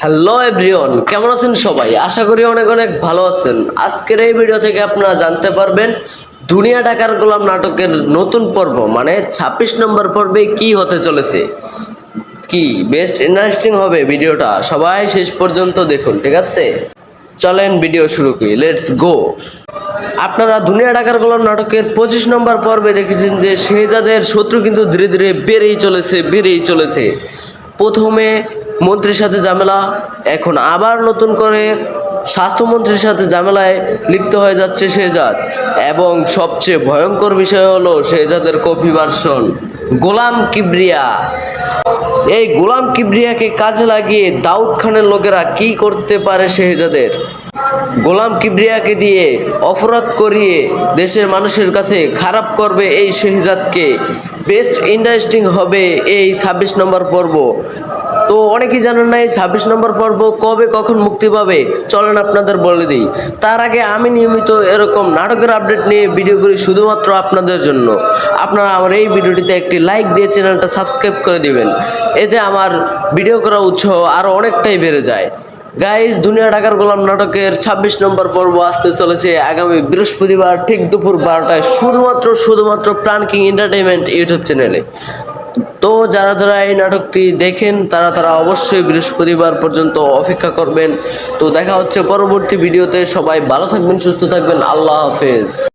Hello everyone, কেমন আছেন সবাই? আশা করি অনেক অনেক ভালো আছেন। আজকের এই ভিডিও থেকে আপনারা জানতে পারবেন দুনিয়া টাকার গোলাম নাটকের নতুন পর্ব মানে ২৬ নম্বর পর্বে কি হতে চলেছে। কি বেস্ট ইন্টারেস্টিং হবে ভিডিওটা, সবাই শেষ পর্যন্ত দেখুন, ঠিক আছে? চলেন ভিডিও শুরু করি, লেটস গো। আপনারা দুনিয়া টাকার গোলাম নাটকের ২৫ নম্বর পর্বে দেখেছেন যে শেহজাদের শত্রু কিন্তু ধীরে ধীরে বেড়েই চলেছে। প্রথমে মন্ত্রীর সাথে ঝামেলা, এখন আবার নতুন করে স্বাস্থ্যমন্ত্রীর সাথে ঝামেলায় লিপ্ত হয়ে যাচ্ছে শেহজাদ। এবং সবচেয়ে ভয়ঙ্কর বিষয় হলো শেহজাদের কপি ভার্সন গোলাম কিবরিয়া। এই গোলাম কিবরিয়াকে কাজে লাগিয়ে দাউদ খানের লোকেরা কি করতে পারে শেহজাদের। গোলাম কিবরিয়াকে দিয়ে অপরাধ করিয়ে দেশের মানুষের কাছে খারাপ করবে এই শেহজাদকে। বেস্ট ইন্টারেস্টিং হবে এই ২৬ নম্বর পর্ব। তো অনেকেই জানেন না এই ২৬ নম্বর পর্ব কবে কখন মুক্তি পাবে, চলেন আপনাদের বলে দিই। তার আগে আমি নিয়মিত এরকম নাটকের আপডেট নিয়ে ভিডিও করি শুধুমাত্র আপনাদের জন্য। আপনারা আমার এই ভিডিওটিতে একটি লাইক দিয়ে চ্যানেলটা সাবস্ক্রাইব করে দিবেন, এতে আমার ভিডিও করার উৎসাহ আরও অনেকটাই বেড়ে যায়। গাইজ, দুনিয়া টাকার গোলাম নাটকের ২৬ নম্বর পর্ব আসতে চলেছে আগামী বৃহস্পতিবার ঠিক দুপুর ১২টায় শুধুমাত্র প্রাণ কিং এন্টারটেইনমেন্ট ইউটিউব চ্যানেলে। তো যারা এই নাটকটি দেখেন তারা অবশ্যই বৃহস্পতিবার পর্যন্ত অপেক্ষা করবেন। তো দেখা হচ্ছে পরবর্তী ভিডিওতে। সবাই ভালো থাকবেন, সুস্থ থাকবেন, আল্লাহ হাফেজ।